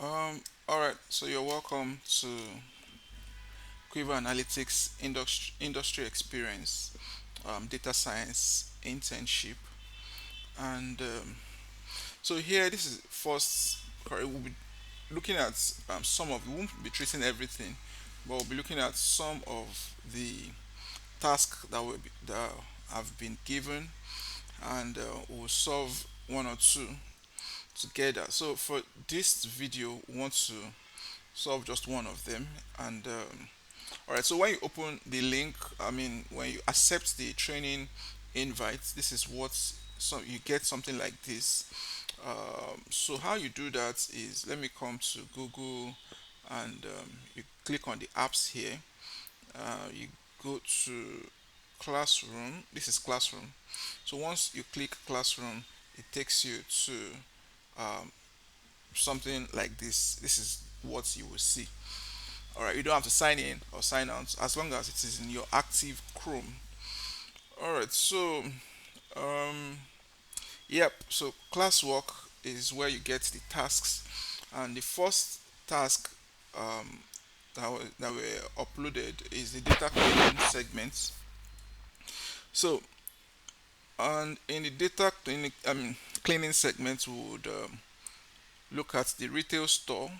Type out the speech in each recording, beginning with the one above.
All right, so you're welcome to Quiver Analytics industry experience, data science internship, and so here this is first. We'll be looking at some of. We won't be treating everything, but we'll be looking at some of the tasks that have been given, and we'll solve one or two together. So for this video, we want to solve just one of them, and all right, so when you open the link, I mean, when you accept the training invite, this is what, so you get something like this. So how you do that is, let me come to Google, and you click on the apps here. You go to Classroom. This is Classroom. So once you click Classroom, it takes you to um, something like this. This is what you will see. All right, you don't have to sign in or sign out as long as it is in your active Chrome. All right, so um, yep. So classwork is where you get the tasks, and the first task um, that were uploaded is the data cleaning segment. So, and in the cleaning segment, we would look at the retail store.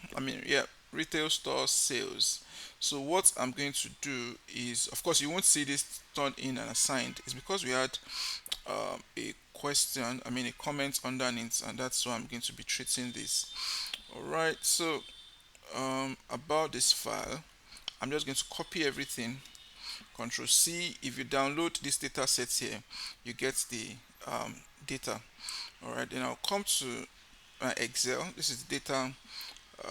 Retail store sales. So what I'm going to do is, of course, you won't see this turned in and assigned. It's because we had a question, a comment underneath, and that's why I'm going to be treating this. All right. So about this file, I'm just going to copy everything. Control C. If you download this data set here, you get the data. All right. Then I'll come to Excel. This is data,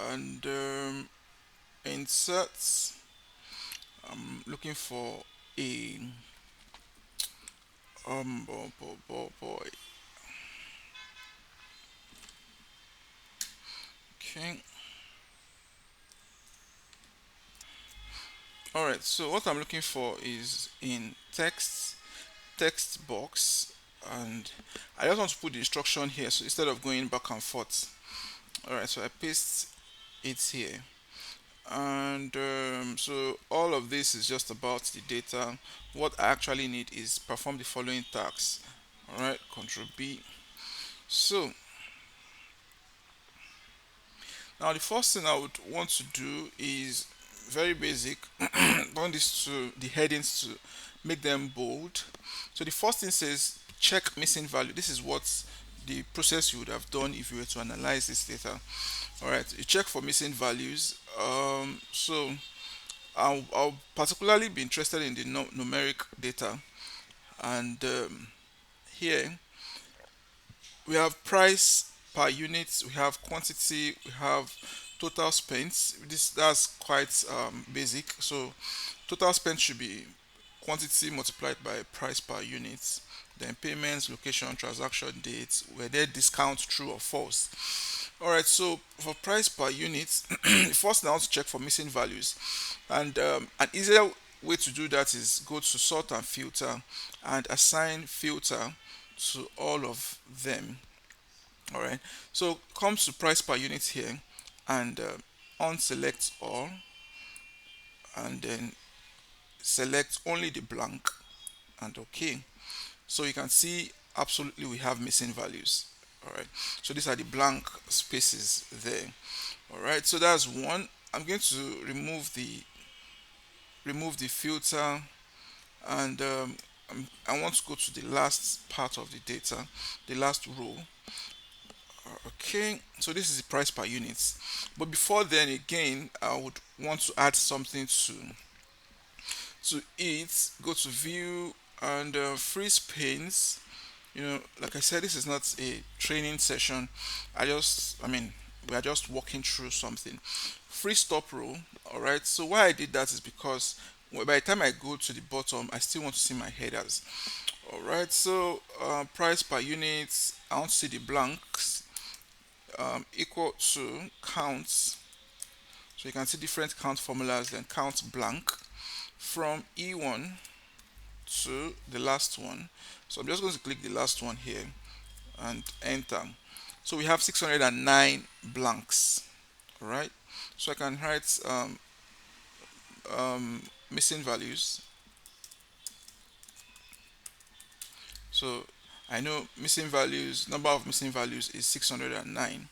and insert. I'm looking for a boy. Okay. All right. So what I'm looking for is in text box, and I just want to put the instruction here. So instead of going back and forth, all right. So I paste it here, and so all of this is just about the data. What I actually need is perform the following tasks. All right. Control B. So now the first thing I would want to do is very basic. Want this to the headings to make them bold. So the first thing says check missing value. This is what the process you would have done if you were to analyze this data. All right, you check for missing values. So I'll particularly be interested in the numeric data, and here we have price per unit, we have quantity, we have total spent. This that's quite basic. So total spent should be quantity multiplied by price per unit. Then payments, location, transaction dates, were there discount true or false. All right, so for price per unit, first now to check for missing values, and an easier way to do that is go to sort and filter, and assign filter to all of them. All right, so comes to price per unit here, and unselect all, and then select only the blank, and okay. So you can see absolutely we have missing values. All right, so these are the blank spaces there. All right, so that's one. I'm going to remove the filter, and I want to go to the last part of the data, the last row. Okay, so this is the price per unit. But before then, again, I would want to add something to it. Go to view, and freeze panes. Like I said, this is not a training session. We are just walking through something. Free stop row. All right. So why I did that is because by the time I go to the bottom, I still want to see my headers. All right. So price per unit. I want to see the blanks equal to counts. So you can see different count formulas. Then count blank from E1 to the last one. So I'm just going to click the last one here and enter. So we have 609 blanks. All right, so I can write missing values. So I know missing values, number of missing values is 609.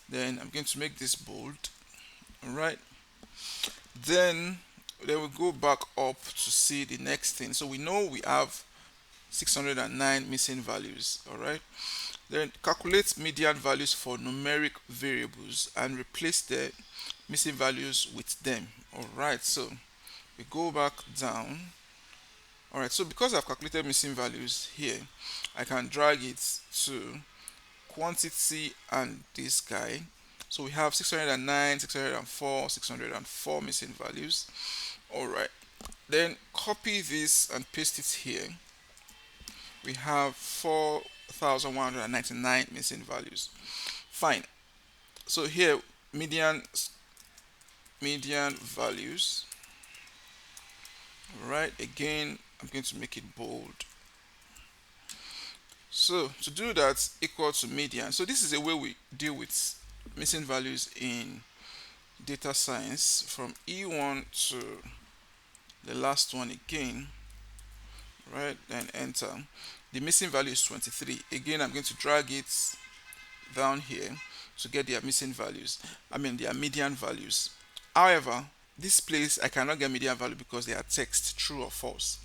Then I'm going to make this bold. All right, then we go back up to see the next thing. So we know we have 609 missing values. All right, then calculate median values for numeric variables and replace the missing values with them. All right, so we go back down. All right, so because I've calculated missing values here, I can drag it to quantity and this guy. So we have 609, 604, 604 missing values. All right, then copy this and paste it here. We have 4,199 missing values. Fine. So here, median values. All right, again, I'm going to make it bold. So to do that, equal to median. So this is a way we deal with missing values in data science from E1 to the last one again, right? Then enter. The missing value is 23. Again, I'm going to drag it down here to get their missing values. I mean their median values. However, this place I cannot get median value because they are text true or false.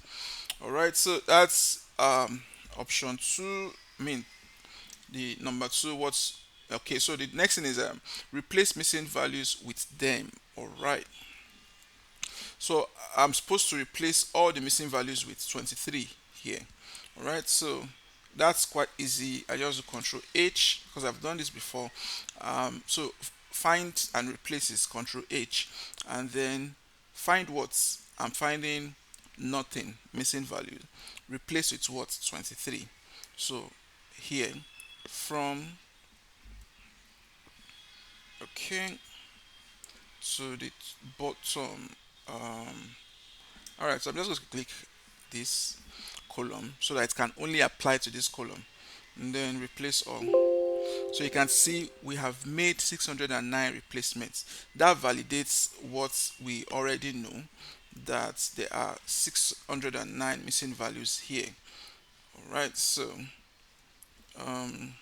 All right, so that's option two. I mean the number two. What's okay? So the next thing is replace missing values with them. All right. So I'm supposed to replace all the missing values with 23 here. All right. So that's quite easy. I just do Control H because I've done this before. So find and replace is Control H, and then find what I'm finding nothing missing value. Replace with what 23. So here from okay to the bottom. All right, so I'm just going to click this column so that it can only apply to this column, and then replace all. So you can see we have made 609 replacements. That validates what we already know, that there are 609 missing values here. All right, so um,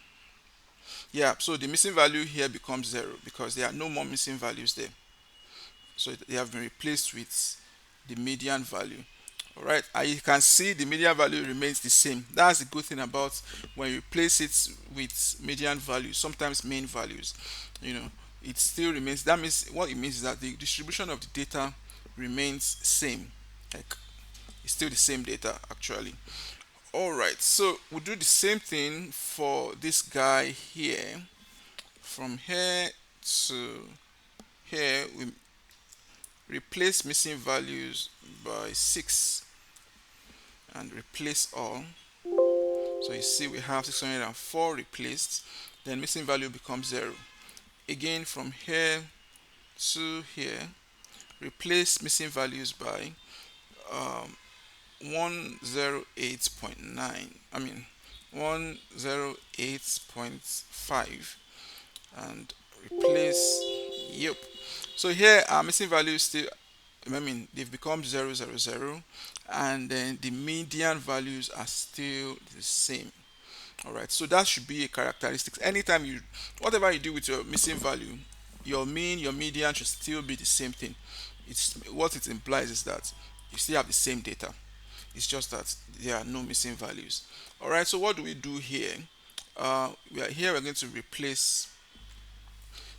yeah, so the missing value here becomes 0 because there are no more missing values there. So they have been replaced with the median value. All right, and you can see the median value remains the same. That's the good thing about when you replace it with median value, sometimes main values. You know, it still remains. That means what it means is that the distribution of the data remains same. Like it's still the same data actually. All right, so we'll do the same thing for this guy here. From here to here, we replace missing values by 6 and replace all. So you see we have 604 replaced, then missing value becomes 0. Again from here to here, replace missing values by 108.9, I mean 108.5, and replace, yep. So here our missing values still, I mean they've become 000, and then the median values are still the same. All right, so that should be a characteristic. Anytime you, whatever you do with your missing value, your mean, your median should still be the same thing. It's what it implies is that you still have the same data. It's just that there are no missing values. All right, so what do we do here? We are here. We're going to replace.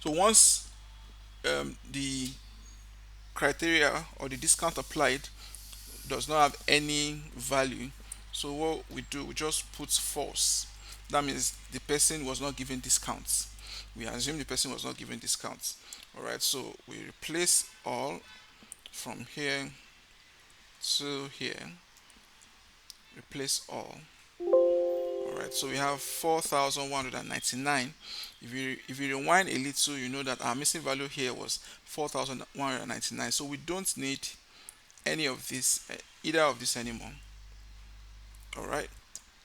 So once the criteria or the discount applied does not have any value, so what we do, we just put false. That means the person was not given discounts. We assume the person was not given discounts. All right, so we replace all from here to here, replace all. All right, so we have 4,199. If you rewind a little, you know that our missing value here was 4,199. So we don't need any of this, either of this anymore. All right,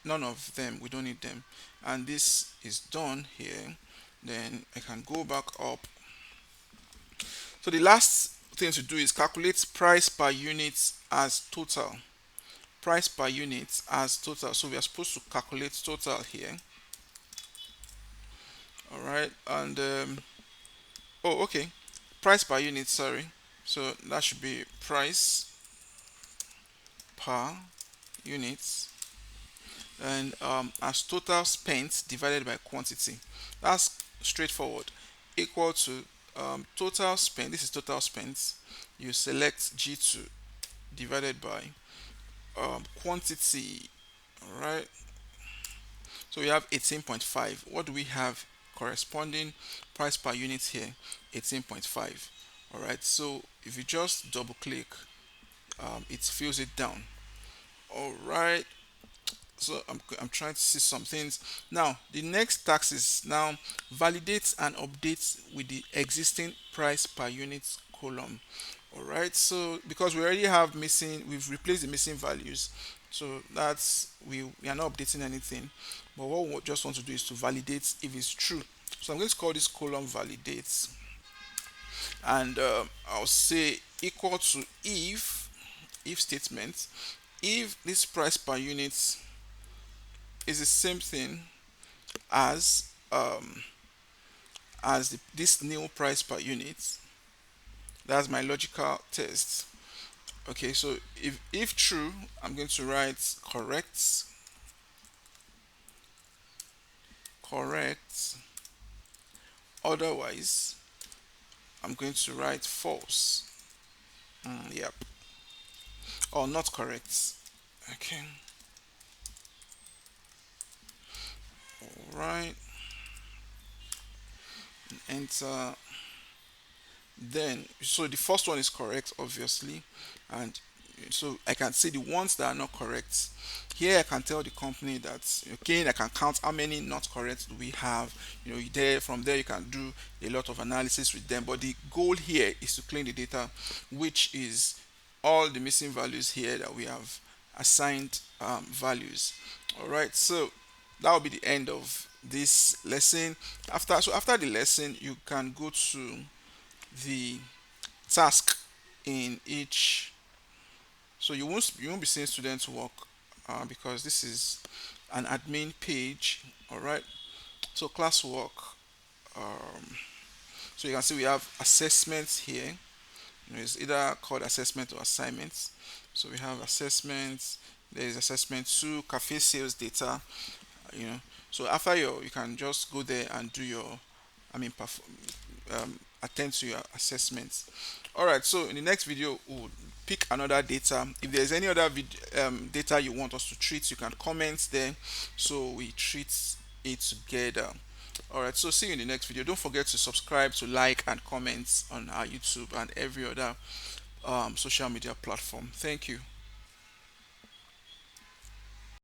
none of them, we don't need them, and this is done here. Then I can go back up So the last thing to do is calculate price per unit as total. Price per unit as total. So we are supposed to calculate total here. All right, and oh, okay, price per unit. Sorry. So that should be price per unit, and as total spent divided by quantity. That's straightforward. Equal to total spent. This is total spent. You select G2 divided by quantity. All right. So we have 18.5. What do we have corresponding price per unit here? 18.5. All right. So if you just double click, it fills it down. All right. So I'm trying to see some things now. The next task is now validate and update with the existing price per unit column. All right, so because we already have missing, we've replaced the missing values, so that's we are not updating anything, but what we just want to do is to validate if it's true. So I'm going to call this column validates, and I'll say equal to if statement, if this price per unit is the same thing as this new price per unit. That's my logical test. Okay, so if true, I'm going to write correct. Otherwise, I'm going to write false. Yep, or not correct. Okay, all right. Enter. Then, so the first one is correct, obviously, and so I can see the ones that are not correct. Here I can tell the company that, okay, I can count how many not correct do we have. There, from there you can do a lot of analysis with them, but the goal here is to clean the data, which is all the missing values here that we have assigned values. All right, so that will be the end of this lesson. After the lesson, you can go to the task in each. So you won't be seeing students work, because this is an admin page. All right, so classwork. So you can see we have assessments here. It's either called assessment or assignments. So we have assessments. There is assessment 2 cafe sales data. you know so after you can just go there and do your, I mean, attend to your assessments. All right, so in the next video we'll pick another data. If there's any other data you want us to treat, you can comment there, so we treat it together. All right, so see you in the next video. Don't forget to subscribe, to like and comment on our YouTube and every other social media platform. Thank you.